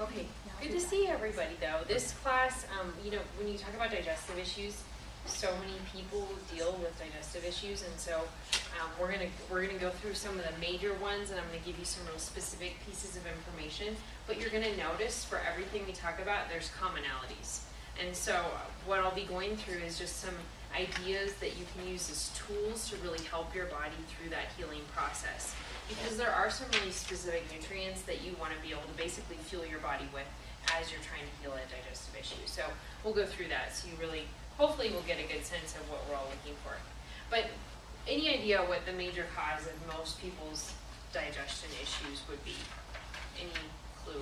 Okay, good to see everybody though. This class, when you talk about digestive issues, so many people deal with digestive issues, and so we're gonna go through some of the major ones, and I'm gonna give you some real specific pieces of information. But you're gonna notice for everything we talk about, there's commonalities. And so what I'll be going through is just some ideas that you can use as tools to really help your body through that healing process. Because there are some really specific nutrients that you want to be able to basically fuel your body with as you're trying to heal a digestive issue. So we'll go through that so you really, hopefully we'll get a good sense of what we're all looking for. But any idea what the major cause of most people's digestion issues would be? Any clue?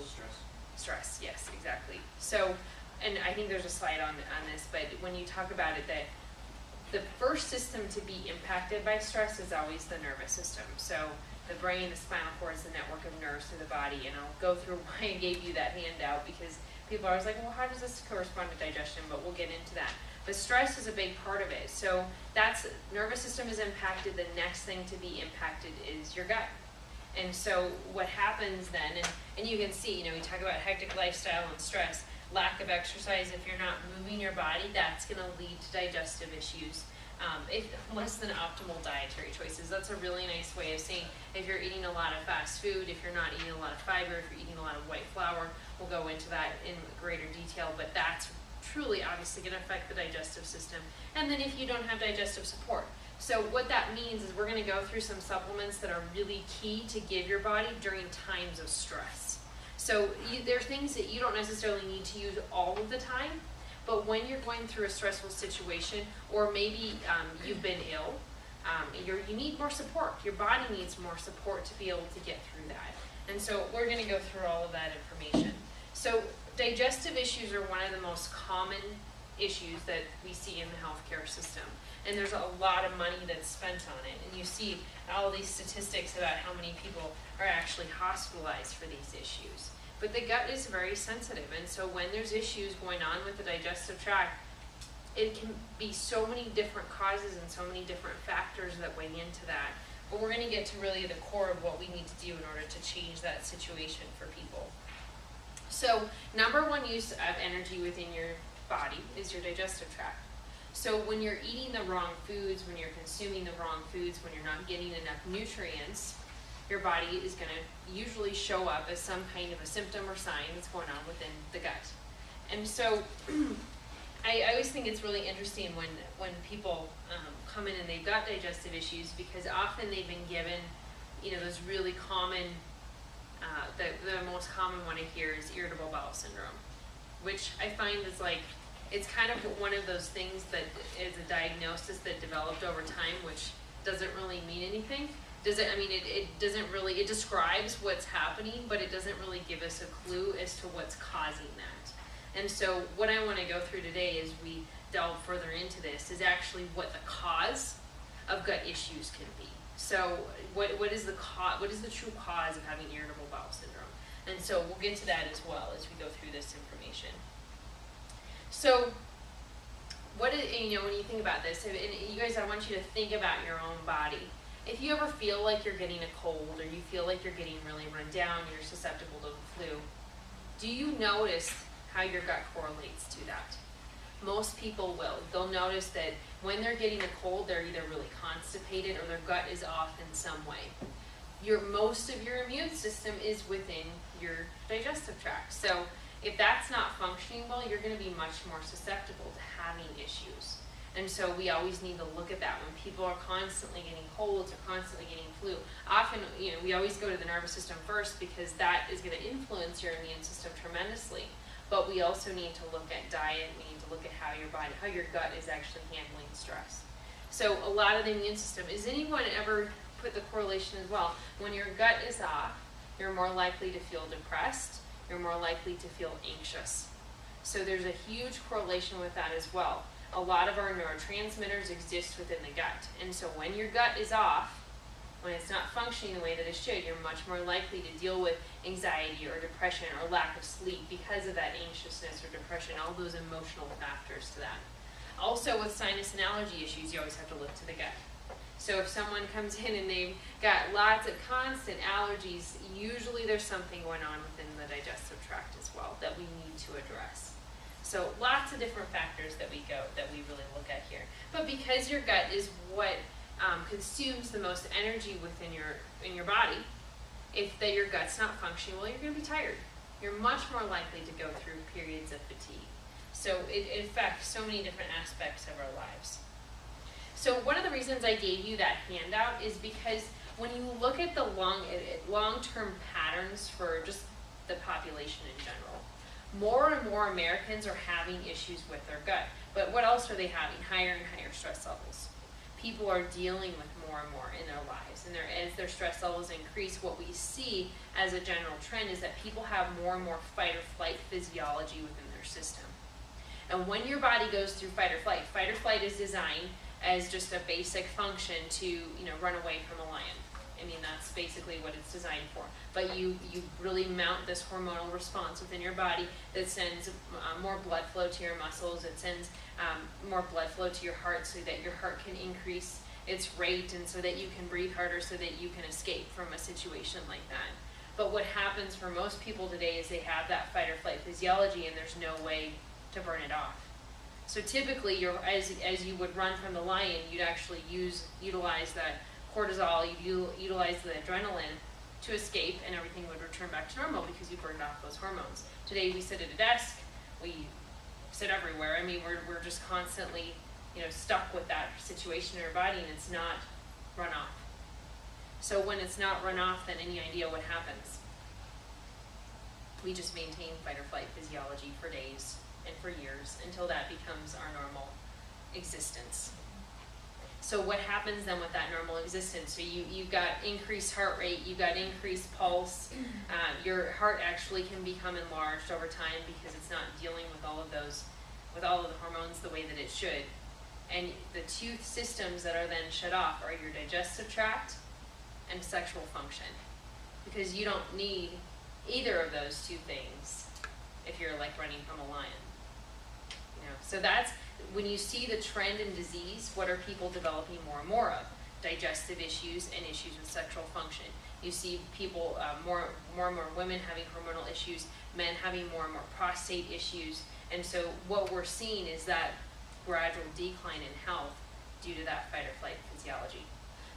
Stress, yes, exactly. So, and I think there's a slide on this, but when you talk about it, that the first system to be impacted by stress is always the nervous system. So the brain, the spinal cord is the network of nerves through the body, and I'll go through why I gave you that handout because people are always like, well, how does this correspond to digestion? But we'll get into that. But stress is a big part of it. So that's, nervous system is impacted. The next thing to be impacted is your gut. And so what happens then, and you can see, we talk about hectic lifestyle and stress, lack of exercise. If you're not moving your body, that's going to lead to digestive issues. Less than optimal dietary choices. That's a really nice way of saying if you're eating a lot of fast food, if you're not eating a lot of fiber, if you're eating a lot of white flour, we'll go into that in greater detail, but that's truly obviously going to affect the digestive system. And then if you don't have digestive support. So what that means is we're going to go through some supplements that are really key to give your body during times of stress. So there are things that you don't necessarily need to use all of the time, but when you're going through a stressful situation, or maybe you've been ill, you need more support. Your body needs more support to be able to get through that. And so we're going to go through all of that information. So digestive issues are one of the most common issues that we see in the healthcare system. And there's a lot of money that's spent on it. And you see all these statistics about how many people are actually hospitalized for these issues. But the gut is very sensitive, and so when there's issues going on with the digestive tract, it can be so many different causes and so many different factors that weigh into that. But we're going to get to really the core of what we need to do in order to change that situation for people. So number one use of energy within your body is your digestive tract. So when you're eating the wrong foods, when you're consuming the wrong foods, when you're not getting enough nutrients, your body is going to usually show up as some kind of a symptom or sign that's going on within the gut. And so I always think it's really interesting when people come in and they've got digestive issues, because often they've been given, those really common, the most common one I hear is irritable bowel syndrome, which I find is like, it's kind of one of those things that is a diagnosis that developed over time, which doesn't really mean anything. It doesn't really, it describes what's happening, but it doesn't really give us a clue as to what's causing that. And so what I want to go through today as we delve further into this is actually what the cause of gut issues can be. So what is the true cause of having irritable bowel syndrome? And so we'll get to that as well as we go through this information. So when you think about this, and you guys, I want you to think about your own body. If you ever feel like you're getting a cold, or you feel like you're getting really run down, you're susceptible to the flu, do you notice how your gut correlates to that? Most people will. They'll notice that when they're getting a cold, they're either really constipated or their gut is off in some way. Most of your immune system is within your digestive tract. So if that's not functioning well, you're going to be much more susceptible to having issues. And so we always need to look at that when people are constantly getting colds or constantly getting flu. Often, we always go to the nervous system first because that is going to influence your immune system tremendously. But we also need to look at diet. We need to look at how your gut is actually handling stress. So a lot of the immune system, is anyone ever put the correlation as well? When your gut is off, you're more likely to feel depressed. You're more likely to feel anxious. So there's a huge correlation with that as well. A lot of our neurotransmitters exist within the gut. And so when your gut is off, when it's not functioning the way that it should, you're much more likely to deal with anxiety or depression or lack of sleep because of that anxiousness or depression, all those emotional factors to that. Also with sinus and allergy issues, you always have to look to the gut. So if someone comes in and they've got lots of constant allergies, usually there's something going on within the digestive tract as well. So lots of different factors that we really look at here. But because your gut is what consumes the most energy within your body, if your gut's not functioning well, you're going to be tired. You're much more likely to go through periods of fatigue. So it affects so many different aspects of our lives. So one of the reasons I gave you that handout is because when you look at the long-term patterns for just the population in general, more and more Americans are having issues with their gut. But what else are they having? Higher and higher stress levels. People are dealing with more and more in their lives. And as their stress levels increase, what we see as a general trend is that people have more and more fight or flight physiology within their system. And when your body goes through fight or flight is designed as just a basic function to run away from a lion. I mean, that's basically what it's designed for. But you really mount this hormonal response within your body that sends more blood flow to your muscles. It sends more blood flow to your heart so that your heart can increase its rate and so that you can breathe harder so that you can escape from a situation like that. But what happens for most people today is they have that fight or flight physiology and there's no way to burn it off. So typically, as you would run from the lion, you'd actually utilize that cortisol, you'd utilize the adrenaline to escape, and everything would return back to normal because you burned off those hormones. Today, we sit at a desk, we sit everywhere. I mean, we're just constantly, stuck with that situation in our body, and it's not run off. So when it's not run off, then any idea what happens? We just maintain fight or flight physiology for days and for years until that becomes our normal existence. So what happens then with that normal existence? So you've got increased heart rate, you've got increased pulse, your heart actually can become enlarged over time because it's not dealing with all of the hormones the way that it should. And the two systems that are then shut off are your digestive tract and sexual function, because you don't need either of those two things if you're like running from a lion. So that's when you see the trend in disease. What are people developing more and more of? Digestive issues and issues with sexual function. You see people, more and more women having hormonal issues, men having more and more prostate issues. And so what we're seeing is that gradual decline in health due to that fight or flight physiology.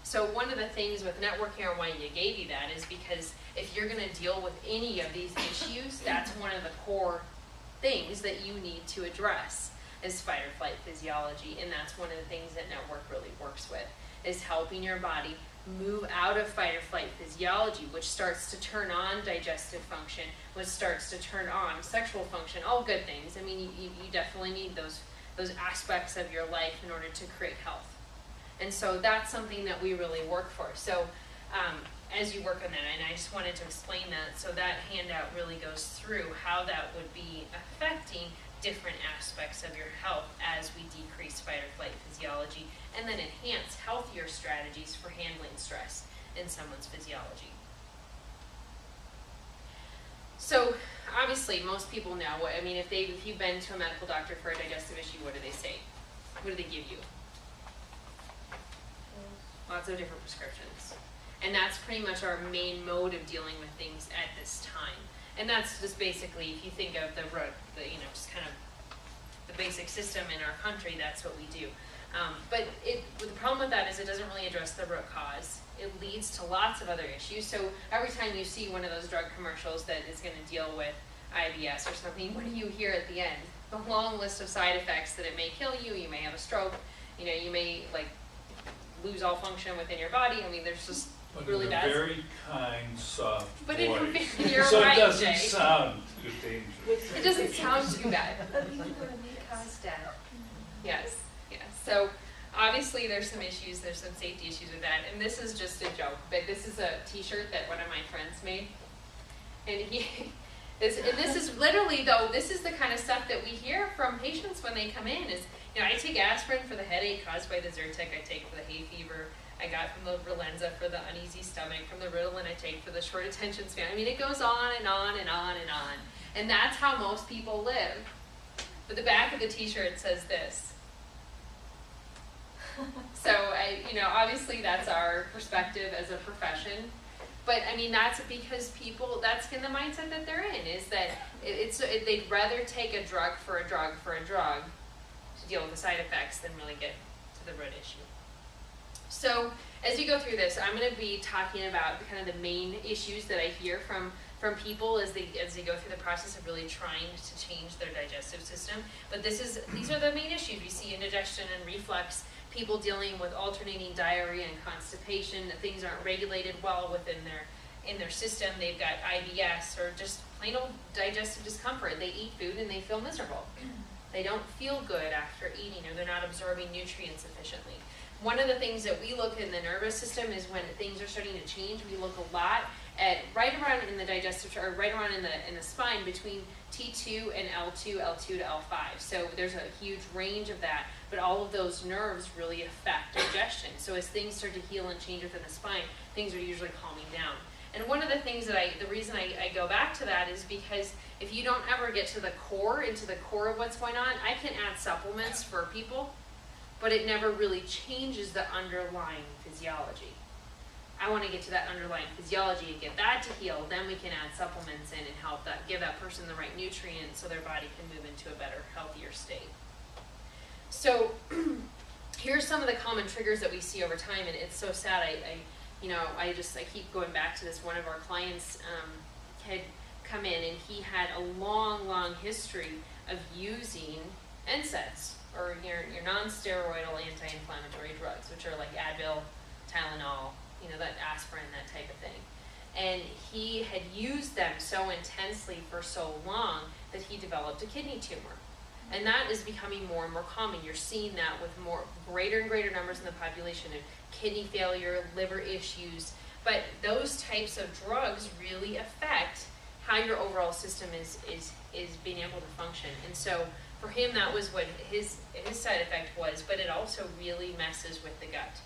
So one of the things with networking, or why you gave you that, is because if you're going to deal with any of these issues, that's one of the core things that you need to address is fight or flight physiology. And that's one of the things that network really works with, is helping your body move out of fight or flight physiology, which starts to turn on digestive function, which starts to turn on sexual function, all good things. I mean, you definitely need those aspects of your life in order to create health. And so that's something that we really work for. So as you work on that, and I just wanted to explain that, so that handout really goes through how that would be affecting different aspects of your health as we decrease fight or flight physiology, and then enhance healthier strategies for handling stress in someone's physiology. So obviously most people know, I mean, if you've been to a medical doctor for a digestive issue, what do they say? What do they give you? Lots of different prescriptions. And that's pretty much our main mode of dealing with things at this time. And that's just basically, if you think of just kind of the basic system in our country, that's what we do. But the problem with that is it doesn't really address the root cause. It leads to lots of other issues. So every time you see one of those drug commercials that is going to deal with IBS or something, what do you hear at the end? The long list of side effects, that it may kill you, you may have a stroke, you may lose all function within your body. I mean, there's just really bad. But in a very kind, soft but voice. You're so right, it doesn't Jay. sound too dangerous. It doesn't sound too bad. But these are going to cause death. Yes. So obviously there's some issues, there's some safety issues with that, and this is just a joke, but this is a t-shirt that one of my friends made. And this is literally, though, this is the kind of stuff that we hear from patients when they come in is, I take aspirin for the headache caused by the Zyrtec, I take for the hay fever, I got from the Relenza for the uneasy stomach, from the Ritalin I take for the short attention span. I mean, it goes on and on and on and on. And that's how most people live. But the back of the t-shirt says this. So, obviously that's our perspective as a profession. But I mean, that's because people, that's kind of the mindset that they're in, is that they'd rather take a drug for a drug to deal with the side effects than really get to the root issue. So as we go through this, I'm going to be talking about kind of the main issues that I hear from people as they go through the process of really trying to change their digestive system. But these are the main issues we see: indigestion and reflux, people dealing with alternating diarrhea and constipation, that things aren't regulated well within their system. They've got IBS or just plain old digestive discomfort. They eat food and they feel miserable. They don't feel good after eating, or they're not absorbing nutrients sufficiently. One of the things that we look in the nervous system is when things are starting to change. We look a lot at right around in the digestive, or right around in the spine between T2 and L2, L2 to L5. So there's a huge range of that, but all of those nerves really affect digestion. So as things start to heal and change within the spine, things are usually calming down. And one of the things that the reason I go back to that is because if you don't ever get to the core, into the core of what's going on, I can add supplements for people, but it never really changes the underlying physiology. I want to get to that underlying physiology and get that to heal, then we can add supplements in and help that, give that person the right nutrients so their body can move into a better, healthier state. So here's some of the common triggers that we see over time, and it's so sad. I keep going back to this. One of our clients had come in, and he had a long history of using NSAIDs, or your non-steroidal anti-inflammatory drugs, which are like Advil, Tylenol, that aspirin, that type of thing. And he had used them so intensely for so long that he developed a kidney tumor. And that is becoming more and more common. You're seeing that with greater and greater numbers in the population of kidney failure, liver issues. But those types of drugs really affect how your overall system is being able to function. And so for him, that was what his side effect was, but it also really messes with the gut.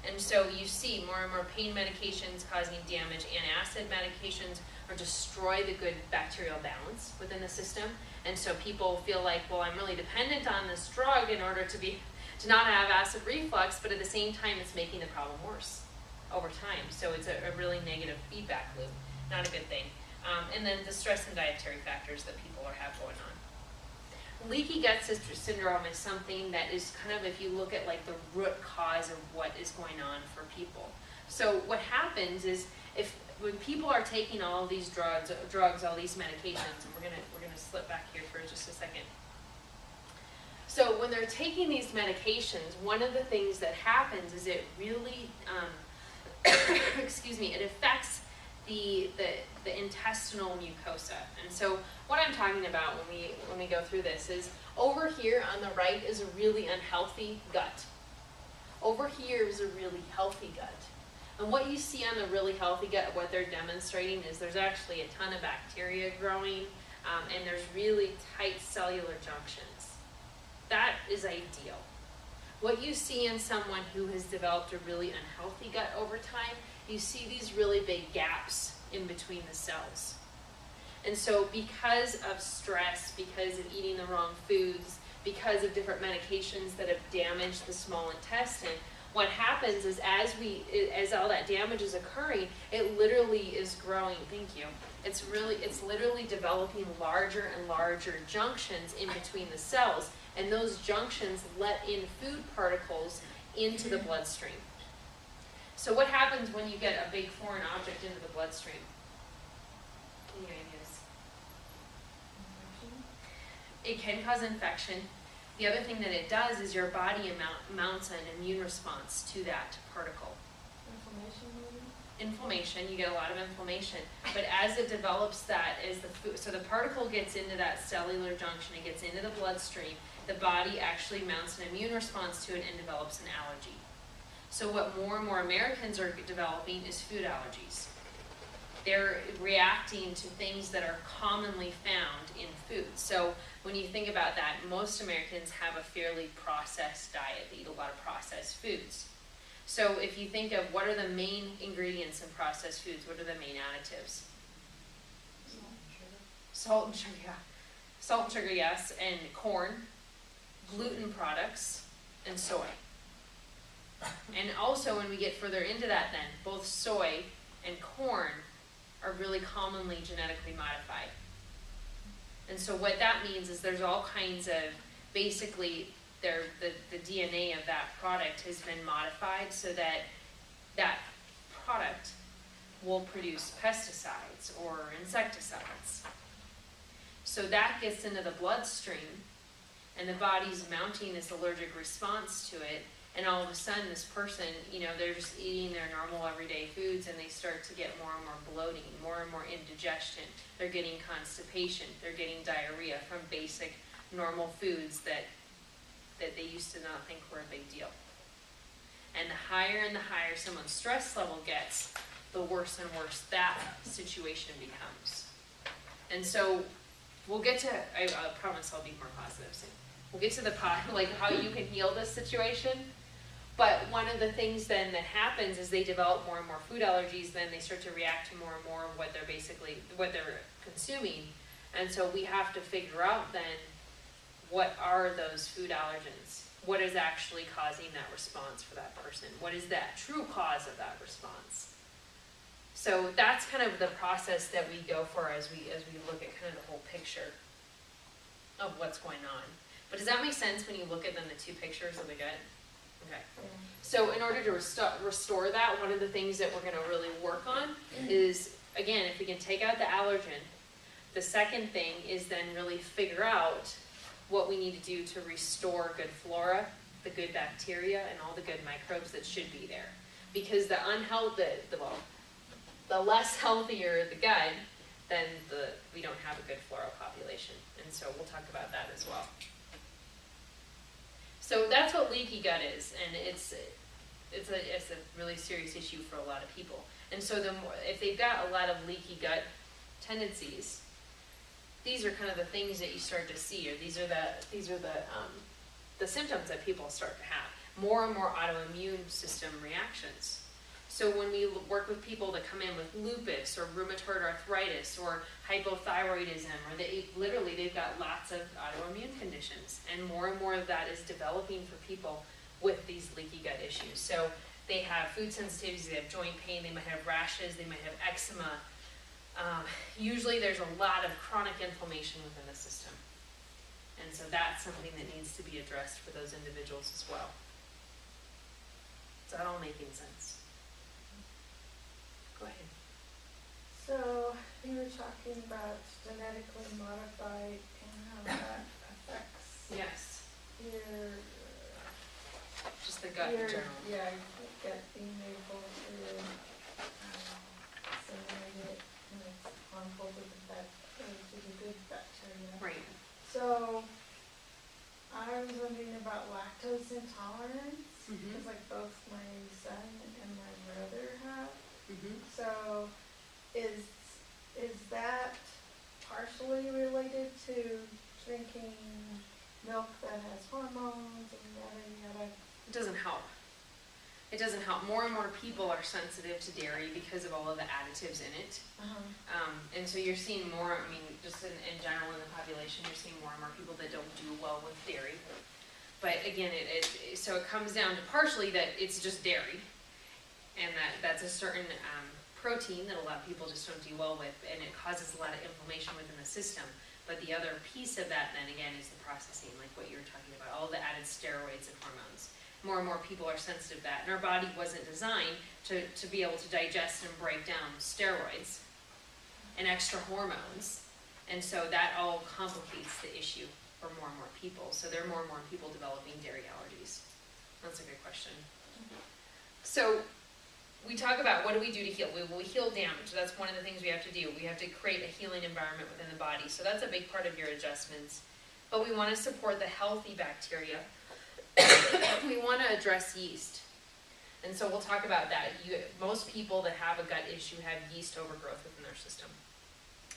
And so you see more and more pain medications causing damage, antacid medications, or destroy the good bacterial balance within the system. And so people feel like, well, I'm really dependent on this drug in order to not have acid reflux, but at the same time, it's making the problem worse over time. So it's a really negative feedback loop, not a good thing. And then the stress and dietary factors that people have going on. Leaky gut syndrome is something that is kind of, if you look at like the root cause of what is going on for people. So what happens is when people are taking all these drugs, all these medications, and we're gonna slip back here for just a second. So when they're taking these medications, one of the things that happens is it really, it affects the intestinal mucosa. And so what I'm talking about when we go through this is, over here on the right is a really unhealthy gut. Over here is a really healthy gut. And what you see on the really healthy gut, what they're demonstrating is there's actually a ton of bacteria growing, and there's really tight cellular junctions. That is ideal. What you see in someone who has developed a really unhealthy gut over time, you see these really big gaps in between the cells. And so because of stress, because of eating the wrong foods, because of different medications that have damaged the small intestine, what happens is as all that damage is occurring, it literally is growing, thank you, it's literally developing larger and larger junctions in between the cells, and those junctions let in food particles into the bloodstream. So what happens when you get a big foreign object into the bloodstream? Any ideas? It can cause infection. The other thing that it does is your body mounts an immune response to that particle. Inflammation, you get a lot of inflammation. But as it develops that, so the particle gets into that cellular junction, it gets into the bloodstream, the body actually mounts an immune response to it and develops an allergy. So what more and more Americans are developing is food allergies. They're reacting to things that are commonly found in food. So when you think about that, most Americans have a fairly processed diet. They eat a lot of processed foods. So if you think of what are the main ingredients in processed foods, what are the main additives? Salt and sugar, yeah. Salt and sugar, yes, and corn, gluten products, and soy. And also when we get further into that then, both soy and corn are really commonly genetically modified. And so what that means is there's all kinds of, basically, the DNA of that product has been modified so that that product will produce pesticides or insecticides. So that gets into the bloodstream, and the body's mounting this allergic response to it, and all of a sudden this person, they're just eating their normal everyday foods, and they start to get more and more bloating, more and more indigestion. They're getting constipation, they're getting diarrhea from basic normal foods that they used to not think were a big deal. And the higher someone's stress level gets, the worse and worse that situation becomes. And so we'll get to, I promise I'll be more positive soon. We'll get to the like how you can heal this situation. But one of the things then that happens is they develop more and more food allergies, then they start to react to more and more of what they're consuming. And so we have to figure out then, what are those food allergens? What is actually causing that response for that person? What is that true cause of that response? So that's kind of the process that we go for as we look at kind of the whole picture of what's going on. But does that make sense when you look at then the two pictures of the gut? Okay. So in order to restore that, one of the things that we're going to really work on is, again, if we can take out the allergen, the second thing is then really figure out what we need to do to restore good flora, the good bacteria, and all the good microbes that should be there. Because the less healthier the gut, then we don't have a good floral population. And so we'll talk about that as well. So that's what leaky gut is, and it's a really serious issue for a lot of people. And so if they've got a lot of leaky gut tendencies, these are kind of the things that you start to see, or these are the symptoms that people start to have. More and more autoimmune system reactions. So when we work with people that come in with lupus or rheumatoid arthritis or hypothyroidism, or they've got lots of autoimmune conditions, and more of that is developing for people with these leaky gut issues. So they have food sensitivities, they have joint pain, they might have rashes, they might have eczema. Usually there's a lot of chronic inflammation within the system. And so that's something that needs to be addressed for those individuals as well. Is that all making sense? Go ahead. So you were talking about genetically modified and how that affects Yes. your Just the gut in general. Yeah, your gut being able to assimilate it, and it's harmful to the good bacteria. Right. So I was wondering about lactose intolerance, because like both my son and my brother have. So is that partially related to drinking milk that has hormones and yada? It doesn't help. It doesn't help. More and more people are sensitive to dairy because of all of the additives in it. And so you're seeing more, just in general in the population, you're seeing more and more people that don't do well with dairy. But again, so it comes down to partially that it's just dairy, and that's a certain protein that a lot of people just don't do well with, and it causes a lot of inflammation within the system. But the other piece of that then again is the processing, like what you were talking about, all the added steroids and hormones. More and more people are sensitive to that, and our body wasn't designed to be able to digest and break down steroids and extra hormones, and so that all complicates the issue for more and more people. So there are more and more people developing dairy allergies. That's a good question. So we talk about what do we do to heal? We heal damage. That's one of the things we have to do. We have to create a healing environment within the body. So that's a big part of your adjustments. But we want to support the healthy bacteria. We want to address yeast. And so we'll talk about that. Most people that have a gut issue have yeast overgrowth within their system.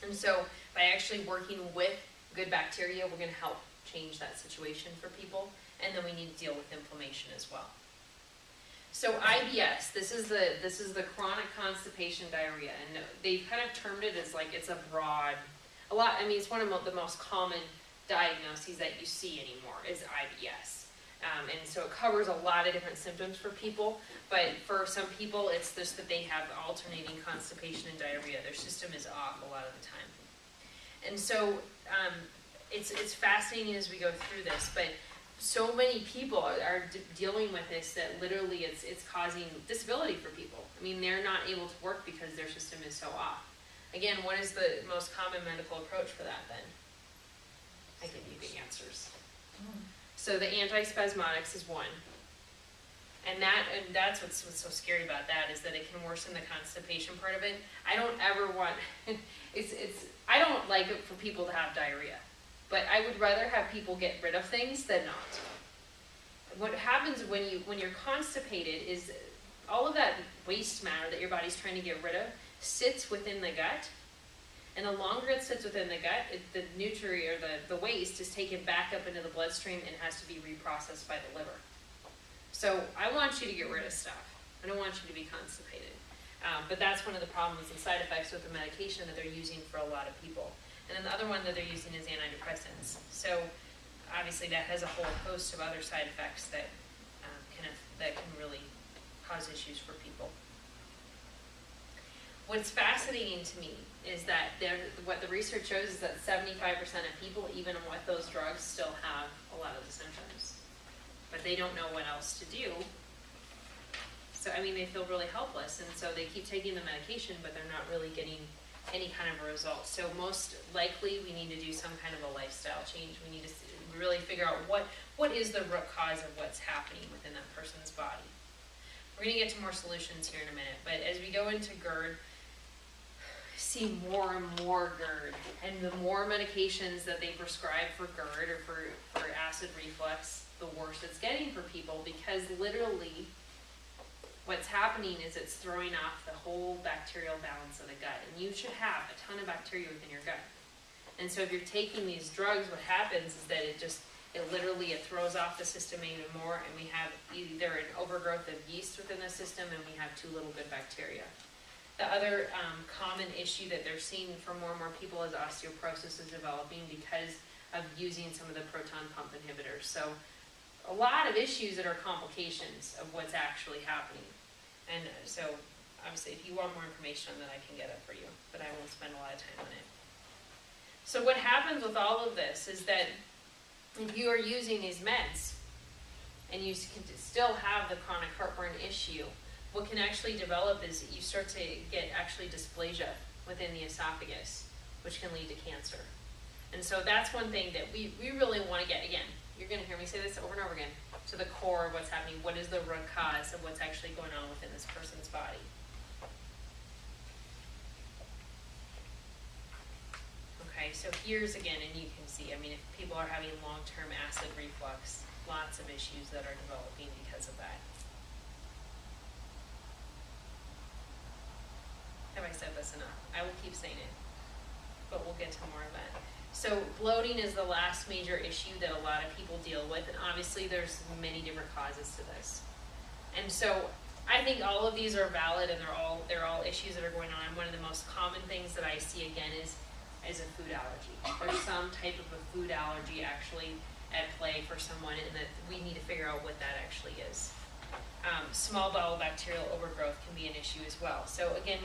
And so by actually working with good bacteria, we're going to help change that situation for people. And then we need to deal with inflammation as well. So IBS, this is the chronic constipation diarrhea, and they've kind of termed it as like it's a broad, it's one of the most common diagnoses that you see anymore is IBS. And so it covers a lot of different symptoms for people, but for some people, it's just that they have alternating constipation and diarrhea. Their system is off a lot of the time. And so it's fascinating as we go through this, but so many people are dealing with this that literally it's causing disability for people. I mean, they're not able to work because their system is so off. Again, what is the most common medical approach for that then? I give you the answers. So the antispasmodics is one. And that's what's so scary about that, is that it can worsen the constipation part of it. I don't ever want, I don't like it for people to have diarrhea, but I would rather have people get rid of things than not. What happens when you're constipated is all of that waste matter that your body's trying to get rid of sits within the gut. And the longer it sits within the gut, the nutrient or the waste is taken back up into the bloodstream and has to be reprocessed by the liver. So I want you to get rid of stuff. I don't want you to be constipated. But that's one of the problems and side effects with the medication that they're using for a lot of people. And then the other one that they're using is antidepressants. So obviously that has a whole host of other side effects that can really cause issues for people. What's fascinating to me is that what the research shows is that 75% of people, even with those drugs, still have a lot of the symptoms. But they don't know what else to do. So, I mean, they feel really helpless, and so they keep taking the medication, but they're not really getting any kind of a result. So most likely, we need to do some kind of a lifestyle change. We need to really figure out what is the root cause of what's happening within that person's body. We're going to get to more solutions here in a minute, but as we go into GERD, see more and more GERD, and the more medications that they prescribe for GERD or for acid reflux, the worse it's getting for people, because literally what's happening is it's throwing off the whole bacterial balance of the gut, and you should have a ton of bacteria within your gut. And so if you're taking these drugs, what happens is that it literally throws off the system even more, and we have either an overgrowth of yeast within the system, and we have too little good bacteria. The other common issue that they're seeing for more and more people is osteoporosis is developing because of using some of the proton pump inhibitors. So a lot of issues that are complications of what's actually happening. And so obviously if you want more information on that, I can get it for you, but I won't spend a lot of time on it. So what happens with all of this is that if you are using these meds and you can still have the chronic heartburn issue, what can actually develop is you start to get actually dysplasia within the esophagus, which can lead to cancer. And so that's one thing that we really want to get, again, you're going to hear me say this over and over again, to the core of what's happening. What is the root cause of what's actually going on within this person's body? Okay, so here's again, and you can see, I mean, if people are having long-term acid reflux, lots of issues that are developing because of that. Have I said this enough? I will keep saying it, but we'll get to more of that. So bloating is the last major issue that a lot of people deal with, and obviously there's many different causes to this. And so I think all of these are valid, and they're all issues that are going on. One of the most common things that I see again is a food allergy. There's some type of a food allergy actually at play for someone, and that we need to figure out what that actually is. Small bowel bacterial overgrowth can be an issue as well. So again,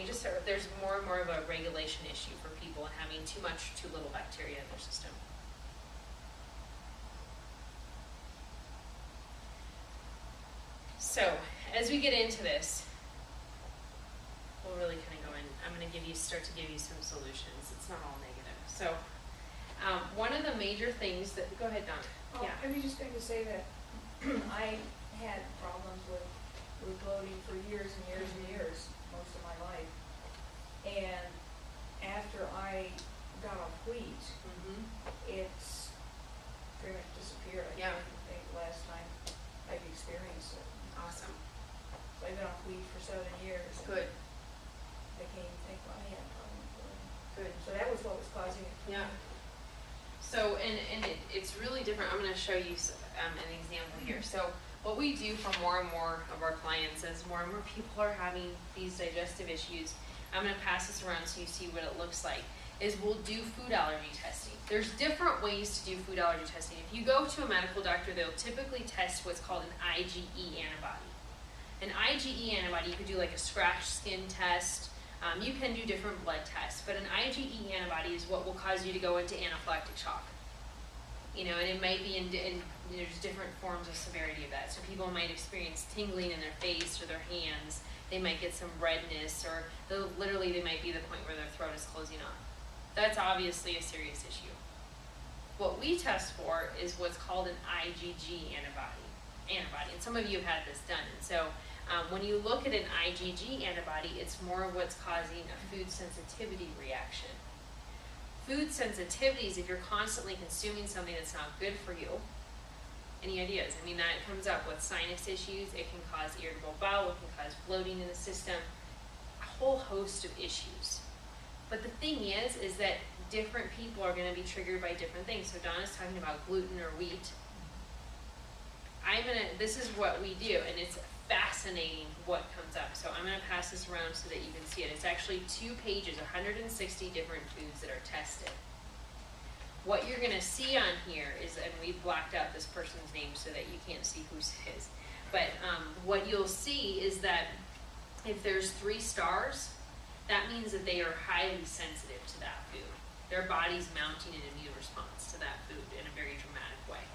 there's more and more of a regulation issue for people and having too much, too little bacteria in their system. So as we get into this, we'll really kind of go in. I'm going to start to give you some solutions. It's not all negative. So one of the major things that, go ahead, Dawn. Oh, yeah. I was just going to say that I had problems with bloating for years and years and years, most of my life. And after I got off wheat, it's pretty much disappeared. I can't think the last time I've experienced it. Awesome. So I've been off wheat for 7 years. Good. I can't even think why I had a problem with bloating. Good. So that was what was causing it for me. So, and it's really different. I'm going to show you an example here. So what we do for more and more of our clients as more and more people are having these digestive issues, I'm going to pass this around so you see what it looks like. is we'll do food allergy testing. There's different ways to do food allergy testing. If you go to a medical doctor, they'll typically test what's called an IgE antibody. An IgE antibody, you could do like a scratch skin test. You can do different blood tests, but an IgE antibody is what will cause you to go into anaphylactic shock. You know, and it might be there's different forms of severity of that. So people might experience tingling in their face or their hands. They might get some redness, or literally they might be the point where their throat is closing off. That's obviously a serious issue. What we test for is what's called an IgG antibody, and some of you have had this done. And so when you look at an IgG antibody, it's more of what's causing a food sensitivity reaction. Food sensitivities, if you're constantly consuming something that's not good for you, any ideas? I mean, that comes up with sinus issues, it can cause irritable bowel, it can cause bloating in the system, a whole host of issues. But the thing is that different people are going to be triggered by different things. So Donna's talking about gluten or wheat. This is what we do, and it's fascinating what comes up. So I'm going to pass this around so that you can see it. It's actually 2 pages, 160 different foods that are tested. What you're going to see on here is, and we blocked out this person's name so that you can't see who's his, but what you'll see is that if there's 3 stars, that means that they are highly sensitive to that food. Their body's mounting an immune response to that food in a very dramatic way.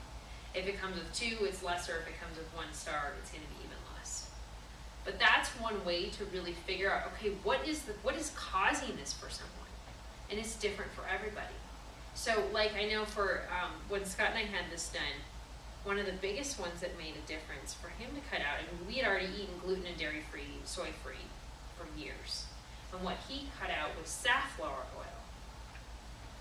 If it comes with 2, it's lesser. If it comes with 1 star, it's going to be even less. But that's one way to really figure out, okay, what is causing this for someone? And it's different for everybody. So, like, I know for when Scott and I had this done, one of the biggest ones that made a difference for him to cut out, I mean, we had already eaten gluten and dairy-free, soy-free for years. And what he cut out was safflower oil.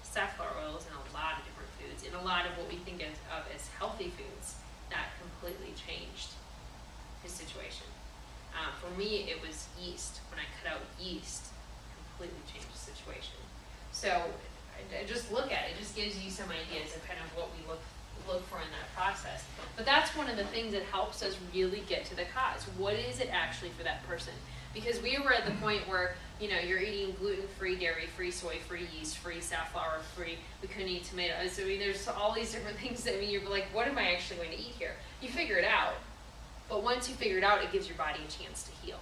Safflower oil is in a lot of different foods, in a lot of what we think of as healthy foods. That completely changed his situation. For me, it was yeast. When I cut out yeast, completely changed the situation. So I just look at it. It just gives you some ideas of kind of what we look for in that process. But that's one of the things that helps us really get to the cause. What is it actually for that person? Because we were at the point where, you know, you're eating gluten-free, dairy-free, soy-free, yeast-free, safflower-free. We couldn't eat tomatoes. I mean, there's all these different things that, I mean, you're like, what am I actually going to eat here? You figure it out. But once you figure it out, it gives your body a chance to heal.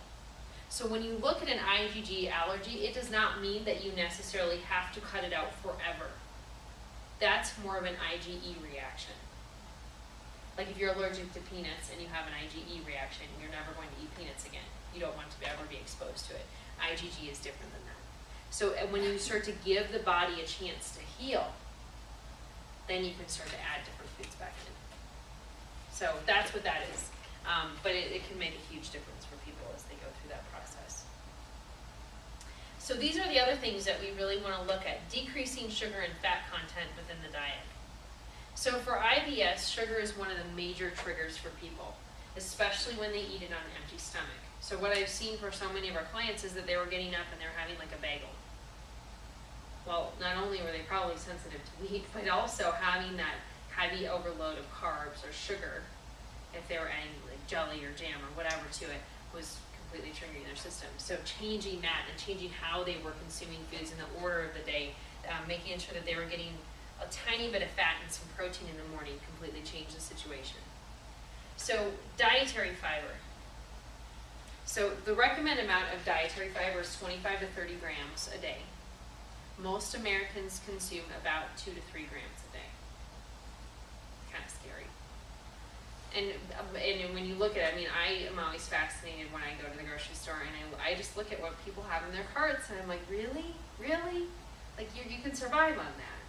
So when you look at an IgG allergy, it does not mean that you necessarily have to cut it out forever. That's more of an IgE reaction. Like if you're allergic to peanuts and you have an IgE reaction, you're never going to eat peanuts again. You don't want to ever be exposed to it. IgG is different than that. So when you start to give the body a chance to heal, then you can start to add different foods back in. So that's what that is. But it can make a huge difference for people as they go through that process. So these are the other things that we really want to look at. Decreasing sugar and fat content within the diet. So for IBS, sugar is one of the major triggers for people, especially when they eat it on an empty stomach. So what I've seen for so many of our clients is that they were getting up and they're having like a bagel. Well, not only were they probably sensitive to wheat, but also having that heavy overload of carbs or sugar, if they were adding like jelly or jam or whatever to it, was completely triggering their system. So changing that and changing how they were consuming foods in the order of the day, making sure that they were getting a tiny bit of fat and some protein in the morning completely changed the situation. So dietary fiber. So the recommended amount of dietary fiber is 25 to 30 grams a day. Most Americans consume about 2 to 3 grams a day. Kind of scary. And when you look at it, I mean, I am always fascinated when I go to the grocery store and I just look at what people have in their carts and I'm like, really? Really? Like you can survive on that.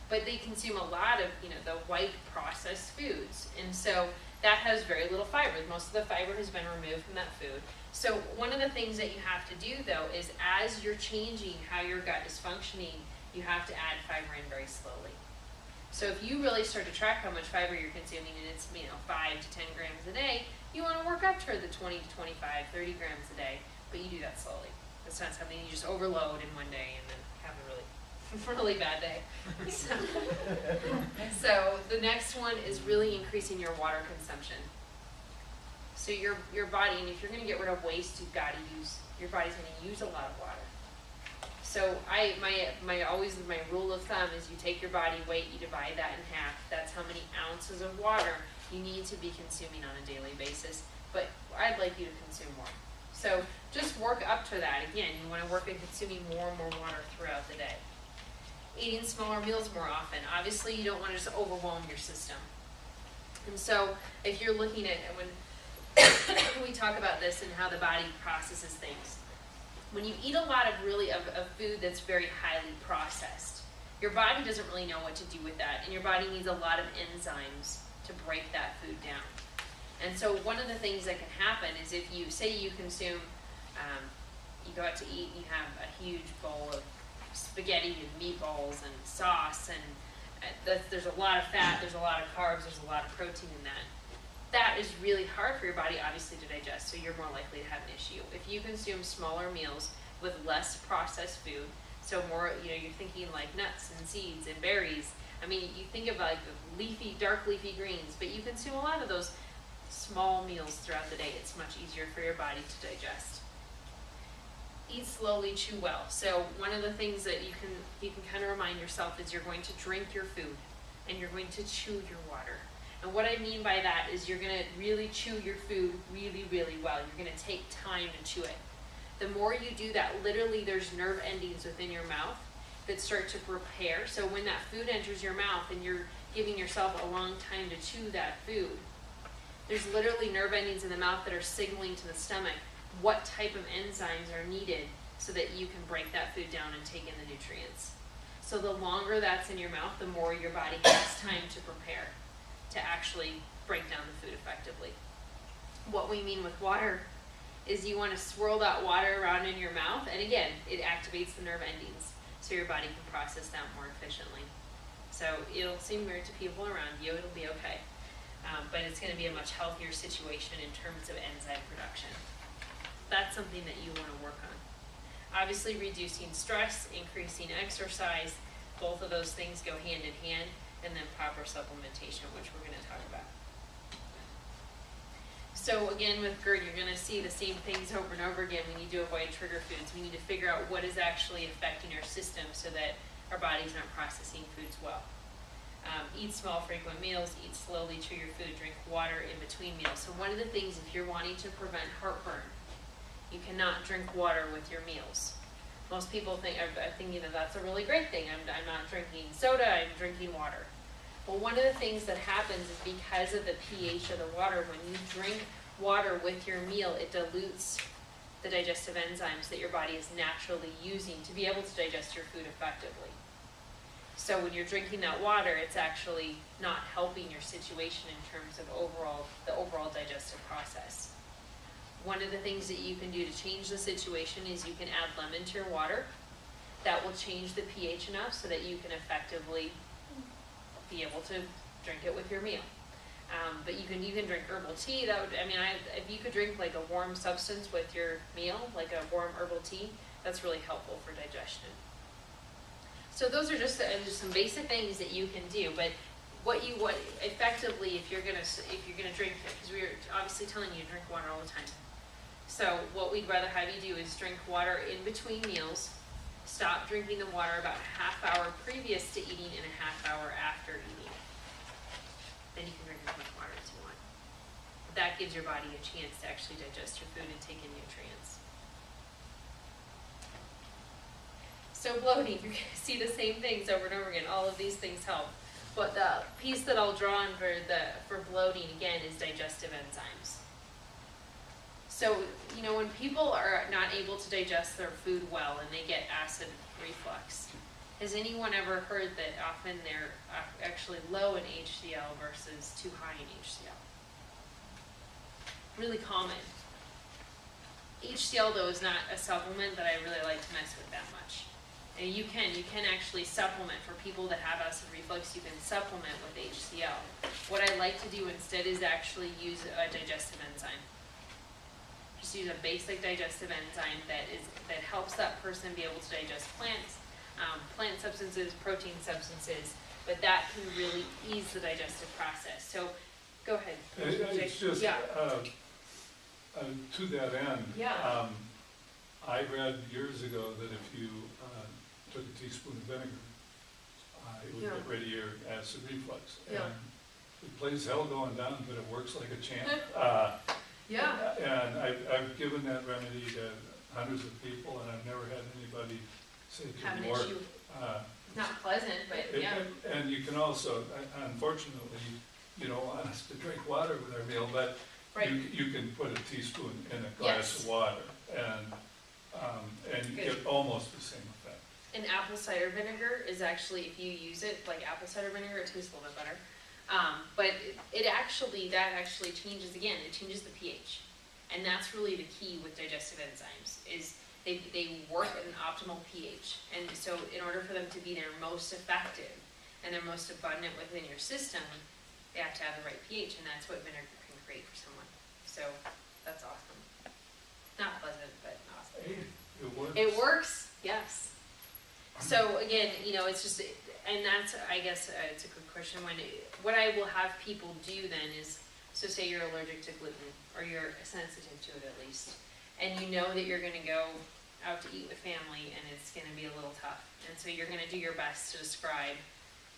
But they consume a lot of, you know, the white processed foods. And so that has very little fiber. Most of the fiber has been removed from that food. So one of the things that you have to do though is as you're changing how your gut is functioning, you have to add fiber in very slowly. So if you really start to track how much fiber you're consuming and it's, you know, 5 to 10 grams a day, you want to work up toward the 20 to 25, 30 grams a day, but you do that slowly. It's not something you just overload in one day and then have a really bad day. So the next one is really increasing your water consumption. So your body, and if you're going to get rid of waste, your body's going to use a lot of water. So my rule of thumb is you take your body weight, you divide that in half. That's how many ounces of water you need to be consuming on a daily basis. But I'd like you to consume more. So just work up to that. Again, you want to work on consuming more and more water throughout the day. Eating smaller meals more often. Obviously, you don't want to just overwhelm your system. And so if you're looking at when we talk about this and how the body processes things, when you eat a lot of food that's very highly processed, your body doesn't really know what to do with that, and your body needs a lot of enzymes to break that food down. And so one of the things that can happen is if you say you consume, you go out to eat, you have a huge bowl of spaghetti and meatballs and sauce, and there's a lot of fat, there's a lot of carbs, there's a lot of protein in that. That is really hard for your body, obviously, to digest, so you're more likely to have an issue. If you consume smaller meals with less processed food, so more, you're thinking like nuts and seeds and berries. I mean, you think of like dark leafy greens, but you consume a lot of those small meals throughout the day. It's much easier for your body to digest. Eat slowly, chew well. So one of the things that you can kind of remind yourself is you're going to drink your food and you're going to chew your water. And what I mean by that is you're going to really chew your food really, really well. You're going to take time to chew it. The more you do that, literally there's nerve endings within your mouth that start to prepare. So when that food enters your mouth and you're giving yourself a long time to chew that food, there's literally nerve endings in the mouth that are signaling to the stomach what type of enzymes are needed so that you can break that food down and take in the nutrients. So the longer that's in your mouth, the more your body has time to prepare to actually break down the food effectively. What we mean with water is you want to swirl that water around in your mouth, and again, it activates the nerve endings so your body can process that more efficiently. So it'll seem weird to people around you, it'll be okay. But it's going to be a much healthier situation in terms of enzyme production. That's something that you want to work on. Obviously, reducing stress, increasing exercise, both of those things go hand in hand, and then proper supplementation, which we're going to talk about. So again, with GERD, you're going to see the same things over and over again. We need to avoid trigger foods. We need to figure out what is actually affecting our system so that our bodies aren't processing foods well. Eat small, frequent meals, eat slowly, chew your food, drink water in between meals. So one of the things, if you're wanting to prevent heartburn, you cannot drink water with your meals. Most people are thinking that that's a really great thing. I'm not drinking soda, I'm drinking water. Well, one of the things that happens is because of the pH of the water, when you drink water with your meal, it dilutes the digestive enzymes that your body is naturally using to be able to digest your food effectively. So when you're drinking that water, it's actually not helping your situation in terms of the overall digestive process. One of the things that you can do to change the situation is you can add lemon to your water. That will change the pH enough so that you can effectively be able to drink it with your meal. But you can drink herbal tea. If you could drink like a warm substance with your meal, like a warm herbal tea, that's really helpful for digestion. So those are just some basic things that you can do. But what effectively, if you're gonna drink, because we're obviously telling you to drink water all the time. So what we'd rather have you do is drink water in between meals. Stop drinking the water about a half hour previous to eating and a half hour after eating. Then you can drink as much water as you want. That gives your body a chance to actually digest your food and take in nutrients. So bloating, you're going to see the same things over and over again. All of these things help. But the piece that I'll draw on for bloating, again, is digestive enzymes. So, when people are not able to digest their food well and they get acid reflux, has anyone ever heard that often they're actually low in HCl versus too high in HCl? Really common. HCl, though, is not a supplement that I really like to mess with that much. And you can actually supplement. For people that have acid reflux, you can supplement with HCl. What I like to do instead is actually use a digestive enzyme. Just use a basic digestive enzyme that helps that person be able to digest plant substances, protein substances, but that can really ease the digestive process. So, go ahead. It's just, Yeah. to that end, Yeah. I read years ago that if you took a teaspoon of vinegar, it would get rid of your acid reflux. Yeah. And it plays hell going down, but it works like a champ. Yeah. And I've given that remedy to hundreds of people, and I've never had anybody say it Have an didn't work. issue. Not pleasant, but yeah. And you can also, unfortunately, you don't want us to drink water with our meal, but Right. you can put a teaspoon in a glass of water, and you Good. get almost the same effect. And apple cider vinegar is actually, if you use it like apple cider vinegar, it tastes a little bit better. But that actually changes, again, it changes the pH. And that's really the key with digestive enzymes, is they work at an optimal pH. And so in order for them to be their most effective and their most abundant within your system, they have to have the right pH, and that's what vinegar can create for someone. So that's awesome. Not pleasant, but awesome. Hey, it works. It works, yes. So again, it's just, and that's, I guess, it's a good question. What I will have people do then is, so say you're allergic to gluten, or you're sensitive to it at least, and you know that you're gonna go out to eat with family, and it's gonna be a little tough. And so you're gonna do your best to describe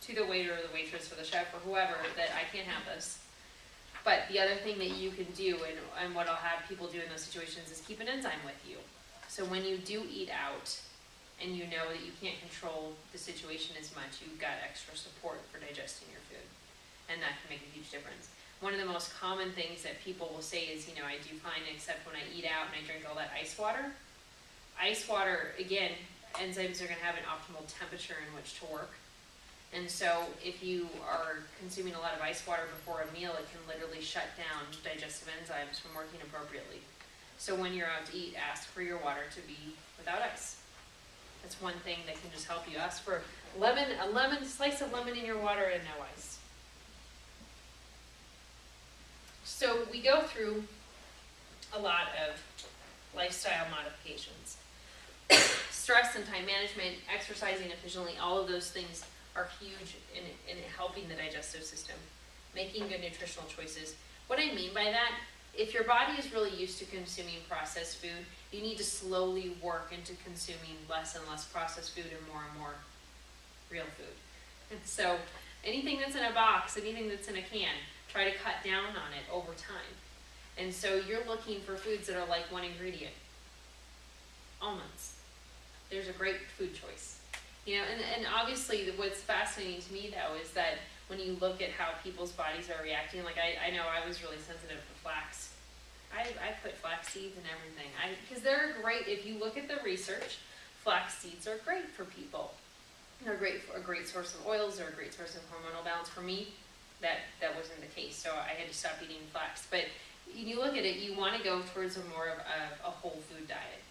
to the waiter or the waitress or the chef or whoever that I can't have this. But the other thing that you can do, and what I'll have people do in those situations, is keep an enzyme with you. So when you do eat out, and you know that you can't control the situation as much, you've got extra support for digesting your food. And that can make a huge difference. One of the most common things that people will say is, I do fine except when I eat out and I drink all that ice water. Ice water, again, enzymes are gonna have an optimal temperature in which to work. And so if you are consuming a lot of ice water before a meal, it can literally shut down digestive enzymes from working appropriately. So when you're out to eat, ask for your water to be without ice. That's one thing that can just help you. Ask for a slice of lemon in your water and no ice. So we go through a lot of lifestyle modifications. Stress and time management, exercising efficiently, all of those things are huge in helping the digestive system, making good nutritional choices. What I mean by that, if your body is really used to consuming processed food, you need to slowly work into consuming less and less processed food and more real food. And so anything that's in a box, anything that's in a can, try to cut down on it over time. And so you're looking for foods that are like one ingredient. Almonds. There's a great food choice. And obviously what's fascinating to me though is that when you look at how people's bodies are reacting, like I know I was really sensitive to flax. I put flax seeds in everything. Because they're great, if you look at the research, flax seeds are great for people. They're a great source of oils, they're a great source of hormonal balance. For me, that wasn't the case, so I had to stop eating flax. But you look at it, you want to go towards more of a whole food diet.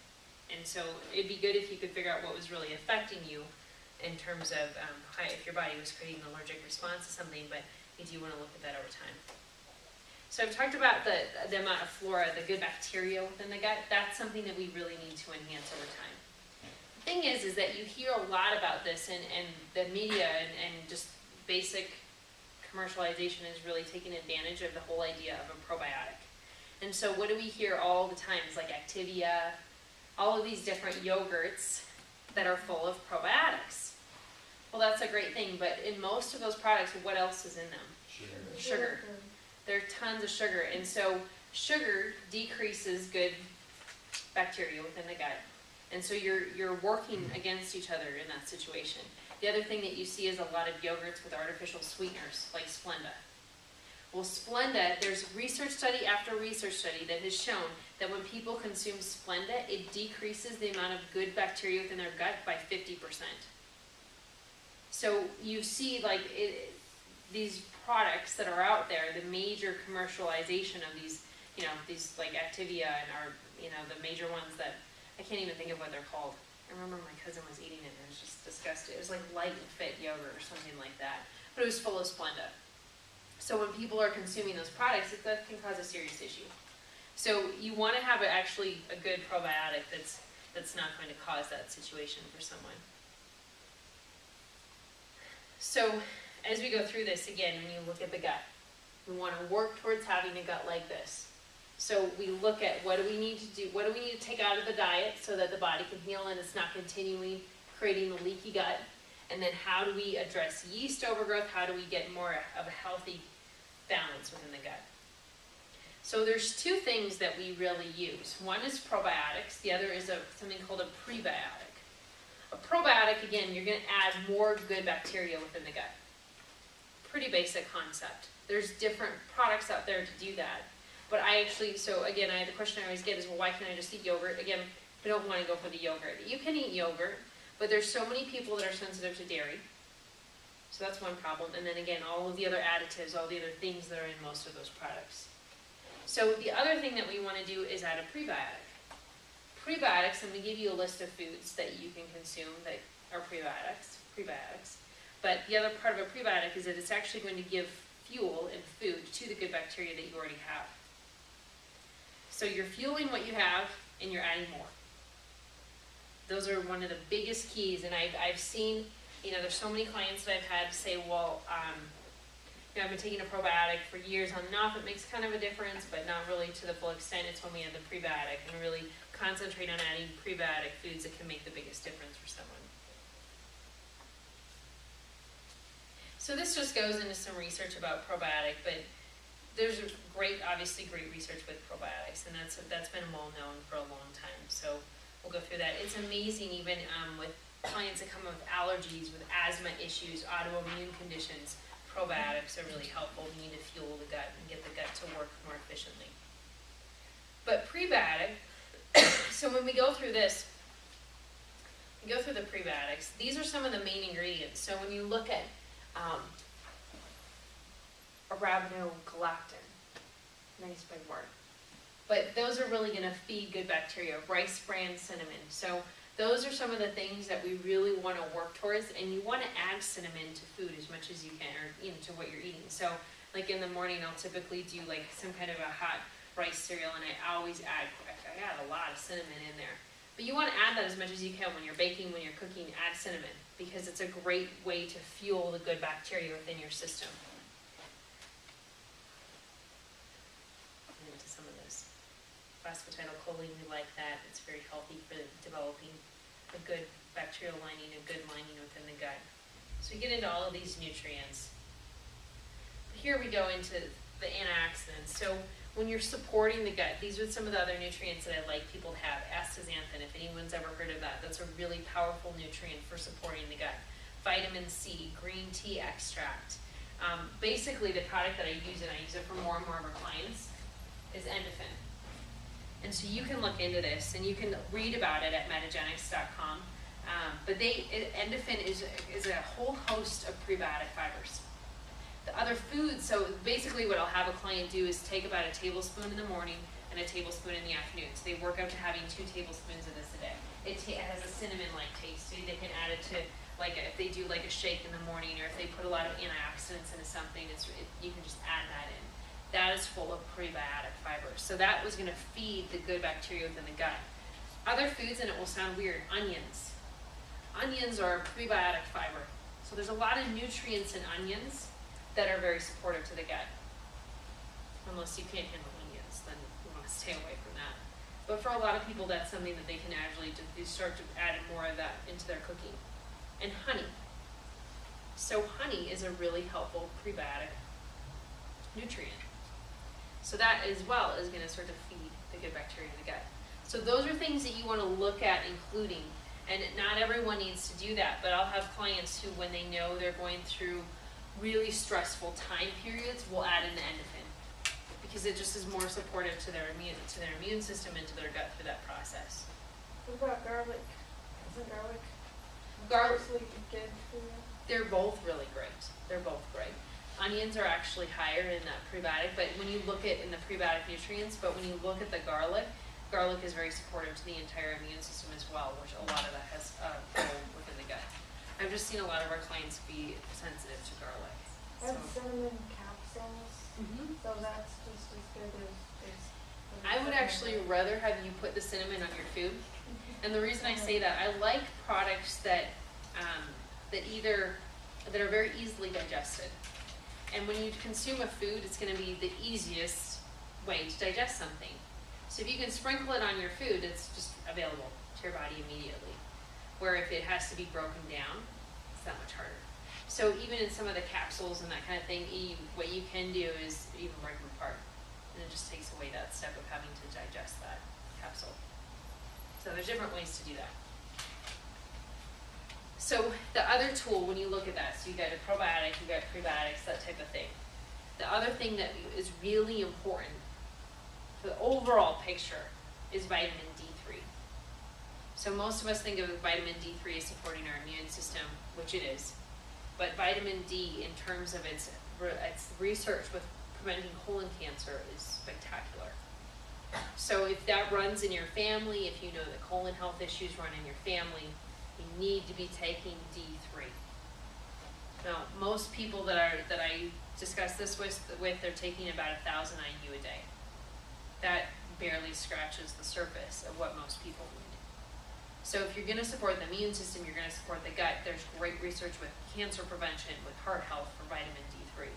And so it'd be good if you could figure out what was really affecting you in terms of if your body was creating an allergic response to something, but you do want to look at that over time. So I've talked about the amount of flora, the good bacteria within the gut. That's something that we really need to enhance over time. The thing is that you hear a lot about this, and the media and just basic commercialization is really taking advantage of the whole idea of a probiotic. And so what do we hear all the time? It's like Activia, all of these different yogurts that are full of probiotics. Well, that's a great thing, but in most of those products, what else is in them? Sugar. There are tons of sugar, and so sugar decreases good bacteria within the gut. And so you're working against each other in that situation. The other thing that you see is a lot of yogurts with artificial sweeteners, like Splenda. Well, Splenda, there's research study after research study that has shown that when people consume Splenda, it decreases the amount of good bacteria within their gut by 50%. So you see these products that are out there, the major commercialization of these like Activia and the major ones that I can't even think of what they're called. I remember my cousin was eating it and it was just disgusting. It was like Light and Fit yogurt or something like that, but it was full of Splenda. So when people are consuming those products, that can cause a serious issue. So you want to have actually a good probiotic that's not going to cause that situation for someone. So as we go through this, again, when you look at the gut, we want to work towards having a gut like this. So we look at what do we need to do, what do we need to take out of the diet so that the body can heal and it's not continuing creating a leaky gut. And then how do we address yeast overgrowth? How do we get more of a healthy balance within the gut? So there's two things that we really use. One is probiotics. The other is something called a prebiotic. A probiotic, again, you're going to add more good bacteria within the gut. Pretty basic concept. There's different products out there to do that. But so again, the question I always get is, well, why can't I just eat yogurt? Again, I don't want to go for the yogurt. You can eat yogurt, but there's so many people that are sensitive to dairy. So that's one problem. And then again, all of the other additives, all the other things that are in most of those products. So the other thing that we want to do is add a prebiotic. Prebiotics, I'm going to give you a list of foods that you can consume that are prebiotics. But the other part of a prebiotic is that it's actually going to give fuel and food to the good bacteria that you already have. So you're fueling what you have and you're adding more. Those are one of the biggest keys, and I've seen, there's so many clients that I've had say, well, I've been taking a probiotic for years on and off. It makes kind of a difference, but not really to the full extent. It's when we add the prebiotic and really concentrate on adding prebiotic foods that can make the biggest difference for someone. So this just goes into some research about probiotic, but there's obviously great research with probiotics, and that's been well known for a long time. So we'll go through that. It's amazing, even with clients that come with allergies, with asthma issues, autoimmune conditions. Probiotics are really helpful. We need to fuel the gut and get the gut to work more efficiently. But prebiotic, so when we go through this, we go through the prebiotics. These are some of the main ingredients. So when you look at arabinogalactin, nice big word. But those are really going to feed good bacteria. Rice bran cinnamon. So those are some of the things that we really want to work towards, and you want to add cinnamon to food as much as you can, or to what you're eating. So like in the morning, I'll typically do like some kind of a hot rice cereal, and I always add a lot of cinnamon in there. But you want to add that as much as you can when you're baking, when you're cooking, add cinnamon, because it's a great way to fuel the good bacteria within your system. Into some of this. Phosphatidylcholine, we like that. It's very healthy for developing a good bacterial lining, a good lining within the gut. So we get into all of these nutrients. Here we go into the antioxidants. So when you're supporting the gut, these are some of the other nutrients that I like people to have. Astaxanthin, if anyone's ever heard of that, that's a really powerful nutrient for supporting the gut. Vitamin C, green tea extract. Basically, the product that I use, and I use it for more and more of our clients, is Endorphin. And so you can look into this, and you can read about it at metagenics.com. But Endorphin is a whole host of prebiotic fibers. The other foods, so basically what I'll have a client do is take about a tablespoon in the morning and a tablespoon in the afternoon. So they work up to having 2 tablespoons of this a day. It has a cinnamon-like taste, so they can add it to, like if they do like a shake in the morning, or if they put a lot of antioxidants into something, you can just add that in. That is full of prebiotic fibers. So that was going to feed the good bacteria within the gut. Other foods, and it will sound weird, onions. Onions are a prebiotic fiber. So there's a lot of nutrients in onions that are very supportive to the gut. Unless you can't handle onions, then you want to stay away from that. But for a lot of people, that's something that they can actually start to add more of that into their cooking. And honey. So honey is a really helpful prebiotic nutrient. So that as well is going to sort of feed the good bacteria in the gut. So those are things that you want to look at including. And not everyone needs to do that, but I'll have clients who, when they know they're going through really stressful time periods, will add in the Endorphin, because it just is more supportive to their immune system and to their gut through that process. What about garlic? Isn't Garlic, good for you? they're both really great. They're both great. Onions are actually higher in that prebiotic, but when you look at in the prebiotic nutrients, but when you look at the garlic is very supportive to the entire immune system as well, which a lot of that has role within the gut. I've just seen a lot of our clients be sensitive to garlic. I have cinnamon capsules, so that's just as good as I would actually rather have you put the cinnamon on your food. And the reason I say that, I like products that that are very easily digested. And when you consume a food, it's going to be the easiest way to digest something. So if you can sprinkle it on your food, it's just available to your body immediately. Where if it has to be broken down, it's that much harder. So even in some of the capsules and that kind of thing, what you can do is even break them apart. And it just takes away that step of having to digest that capsule. So there's different ways to do that. So the other tool, when you look at that, so you got a probiotic, you got prebiotics, that type of thing. The other thing that is really important for the overall picture is vitamin D3. So most of us think of vitamin D3 as supporting our immune system, which it is. But vitamin D, in terms of its research with preventing colon cancer, is spectacular. So if that runs in your family, if you know that colon health issues run in your family, you need to be taking D3. Now, most people that I discuss this with, they're taking about 1,000 IU a day. That barely scratches the surface of what most people need. So if you're going to support the immune system, you're going to support the gut. There's great research with cancer prevention, with heart health for vitamin D3.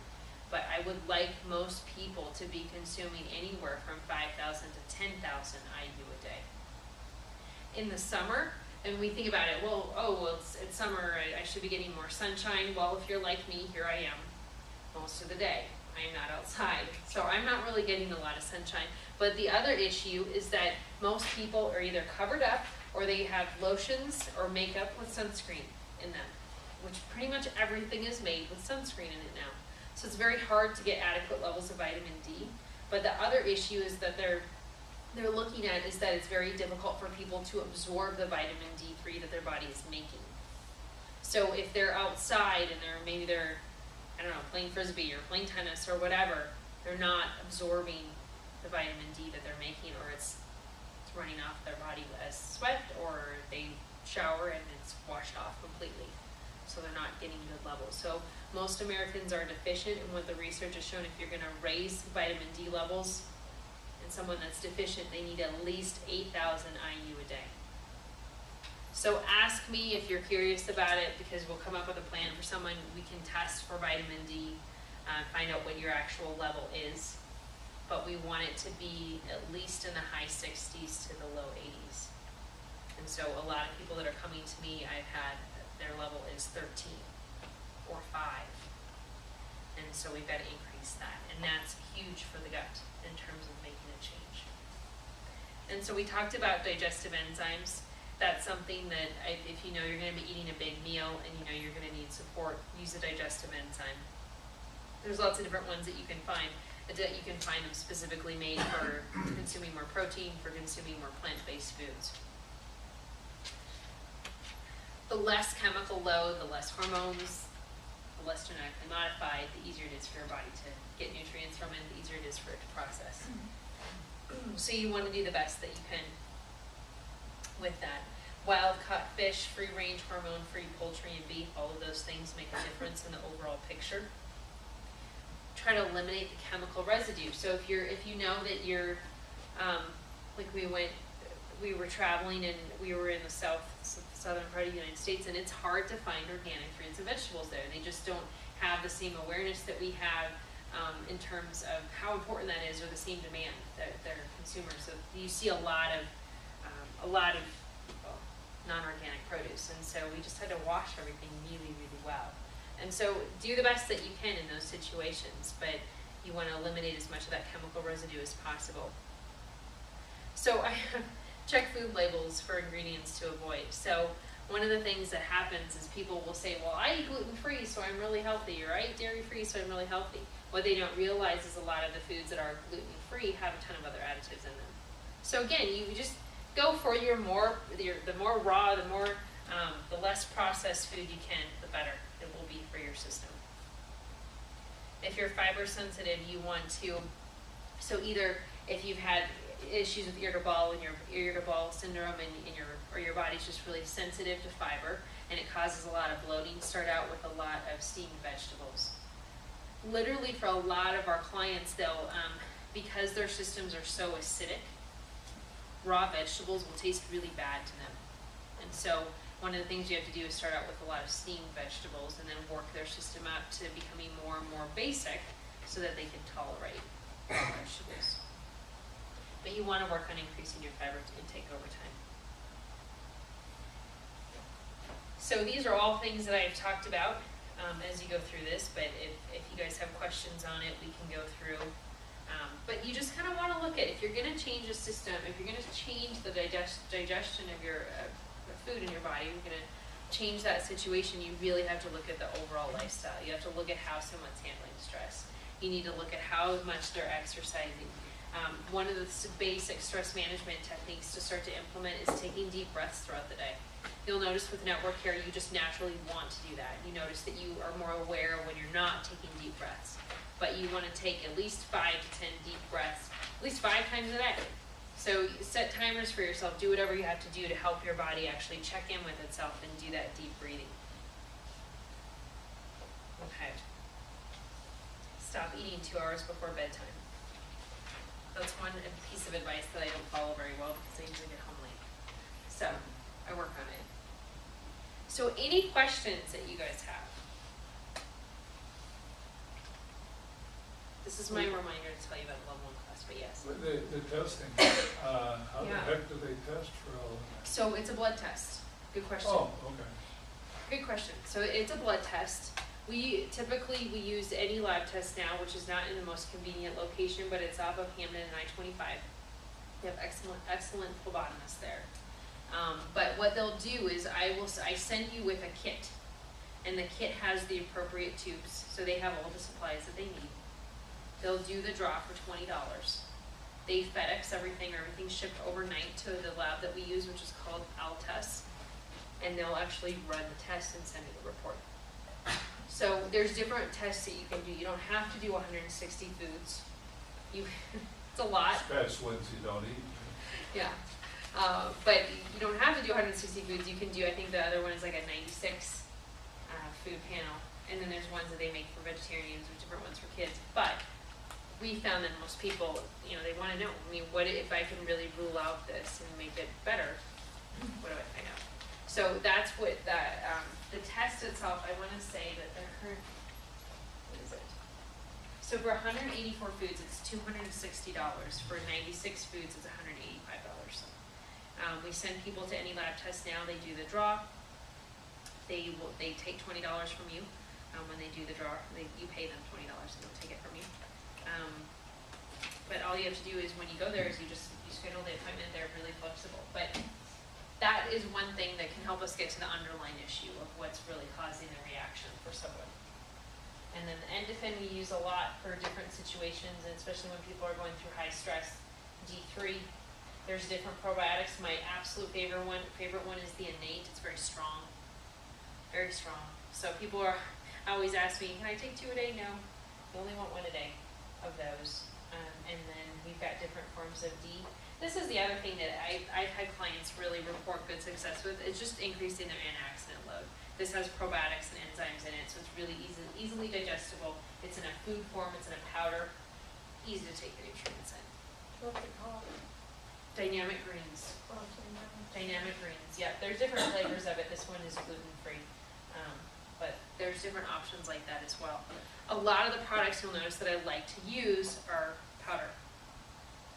But I would like most people to be consuming anywhere from 5,000 to 10,000 IU a day. In the summer, and we think about it, well, it's summer, I should be getting more sunshine. Well, if you're like me, here I am most of the day. I am not outside, so I'm not really getting a lot of sunshine. But the other issue is that most people are either covered up or they have lotions or makeup with sunscreen in them, which pretty much everything is made with sunscreen in it now. So it's very hard to get adequate levels of vitamin D. But the other issue is that they're looking at is that it's very difficult for people to absorb the vitamin D3 that their body is making. So if they're outside and they're I don't know, playing frisbee or playing tennis or whatever, they're not absorbing the vitamin D that they're making, or it's running off their body as sweat, or they shower and it's washed off completely. So they're not getting good levels. So most Americans are deficient, and what the research has shown, if you're going to raise vitamin D levels in someone that's deficient, they need at least 8,000 IU a day. So ask me if you're curious about it, because we'll come up with a plan for someone. We can test for vitamin D, find out what your actual level is. But we want it to be at least in the high 60s to the low 80s. And so a lot of people that are coming to me, I've had their level is 13 or 5. And so we've got to increase that. And that's huge for the gut in terms of making a change. And so we talked about digestive enzymes. That's something that if you know you're going to be eating a big meal and you know you're going to need support, use a digestive enzyme. There's lots of different ones that you can find. That you can find them specifically made for consuming more protein, for consuming more plant-based foods. The less chemical load, the less hormones, the less genetically modified, the easier it is for your body to get nutrients from it, the easier it is for it to process. So you want to do the best that you can with that. Wild-caught fish, free-range, hormone-free poultry and beef, all of those things make a difference in the overall picture. Try to eliminate the chemical residue. So if you know that you're, like we were traveling and we were in the southern part of the United States, and it's hard to find organic fruits and vegetables there. They just don't have the same awareness that we have in terms of how important that is, or the same demand that their consumers. So you see a lot of non-organic produce, and so we just had to wash everything really, really well. And so do the best that you can in those situations, but you want to eliminate as much of that chemical residue as possible. So I check food labels for ingredients to avoid. So one of the things that happens is people will say, well, I eat gluten-free, so I'm really healthy, or I eat dairy-free, so I'm really healthy. What they don't realize is a lot of the foods that are gluten-free have a ton of other additives in them. So again, you just go for the more raw, the less processed food you can, the better it will be for your system. If you're fiber sensitive, you want to, so either if you've had issues with irritable and your irritable syndrome or your body's just really sensitive to fiber and it causes a lot of bloating, start out with a lot of steamed vegetables. Literally for a lot of our clients though, because their systems are so acidic, raw vegetables will taste really bad to them. And so one of the things you have to do is start out with a lot of steamed vegetables and then work their system up to becoming more and more basic so that they can tolerate raw vegetables. but you want to work on increasing your fiber intake over time. So these are all things that I've talked about as you go through this, but if you guys have questions on it, we can go through. But you just kind of want to look at, if you're going to change the system, if you're going to change the digestion of your food in your body, you're going to change that situation, you really have to look at the overall lifestyle. You have to look at how someone's handling stress. You need to look at how much they're exercising. One of the basic stress management techniques to start to implement is taking deep breaths throughout the day. You'll notice with network care, you just naturally want to do that. You notice that you are more aware when you're not taking deep breaths. But you want to take at least 5 to 10 deep breaths, at least 5 times a day. So set timers for yourself. Do whatever you have to do to help your body actually check in with itself and do that deep breathing. Okay. Stop eating 2 hours before bedtime. That's one piece of advice that I don't follow very well because I usually get home late. So I work on it. So any questions that you guys have? This is my reminder to tell you about the level 1 class, but yes. The testing, how the heck do they test for all of that? So it's a blood test. Good question. Oh, okay. Good question. So it's a blood test. We typically use any lab test now, which is not in the most convenient location, but it's off of Hamden and I-25. They have excellent phlebotomists there. But what they'll do is I send you with a kit, and the kit has the appropriate tubes, so they have all the supplies that they need. They'll do the draw for $20. They FedEx everything's shipped overnight to the lab that we use, which is called Altest, and they'll actually run the test and send me the report. So there's different tests that you can do. You don't have to do 160 foods. It's a lot. That's ones you don't eat. Yeah. But you don't have to do 160 foods. You can do, I think the other one is like a 96 food panel. And then there's ones that they make for vegetarians, or different ones for kids. But we found that most people, they want to know, what if I can really rule out this and make it better? What do I find out? So that's what the test itself, I want to say that the current, what is it? So for 184 foods, it's $260. For 96 foods, it's $185. We send people to any lab test now. They do the draw. They take $20 from you. When they do the draw, you pay them $20 and they'll take it from you. But all you have to do is when you go there is you schedule the appointment. They're really flexible. But that is one thing that can help us get to the underlying issue of what's really causing the reaction for someone. And then the Endorphin we use a lot for different situations, and especially when people are going through high stress. D3, there's different probiotics. My absolute favorite one is the Innate. It's very strong. Very strong. So people always ask me, can I take 2 a day? No, you only want 1 a day of those. And then we've got different forms of D. This is the other thing that I've had clients really report good success with. It's just increasing their antioxidant load. This has probiotics and enzymes in it, so it's really easily digestible. It's in a food form, it's in a powder, easy to take the nutrients in. What's it called? Dynamic greens. Oh, Dynamic greens, yeah. There's different flavors of it. This one is gluten-free. But there's different options like that as well. A lot of the products you'll notice that I like to use are powder.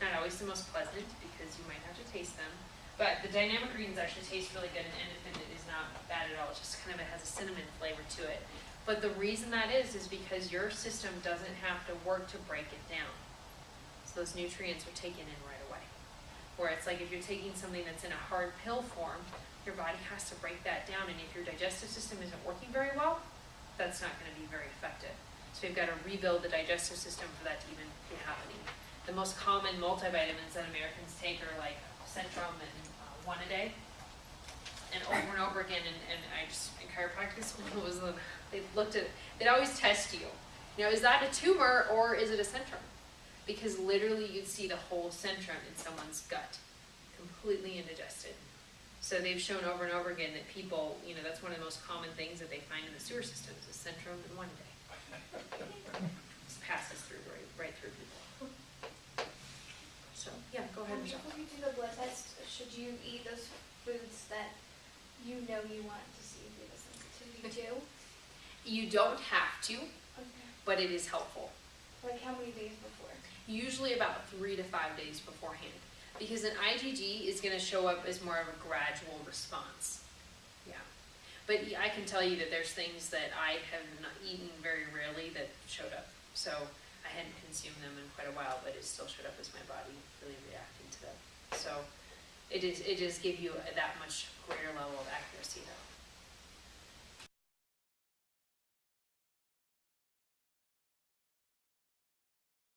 Not always the most pleasant because you might have to taste them. But the dynamic greens actually taste really good, and Endorphin is not bad at all. It just kind of has a cinnamon flavor to it. But the reason that is because your system doesn't have to work to break it down. So those nutrients are taken in right away. Where it's like if you're taking something that's in a hard pill form, your body has to break that down, and if your digestive system isn't working very well, that's not going to be very effective. So we've got to rebuild the digestive system for that to even be happening. The most common multivitamins that Americans take are like Centrum and 1 a day, and over again. And I just in chiropractic school they'd always test you. Is that a tumor or is it a Centrum? Because literally you'd see the whole Centrum in someone's gut, completely indigested. So they've shown over and over again that people, that's one of the most common things that they find in the sewer systems is Centrum in 1 day. Just passes through right through people. So yeah, go ahead, Michelle. Before you do the blood test, should you eat those foods that you know you want to see if you have a sensitivity to? You don't have to, Okay. but it is helpful. Like how many days before? Usually about 3 to 5 days beforehand, because an IgG is going to show up as more of a gradual response. Yeah, but I can tell you that there's things that I have not eaten very rarely that showed up. So I hadn't consumed them in quite a while, but it still showed up as my body really reacting to them. So it does give you that much greater level of accuracy though.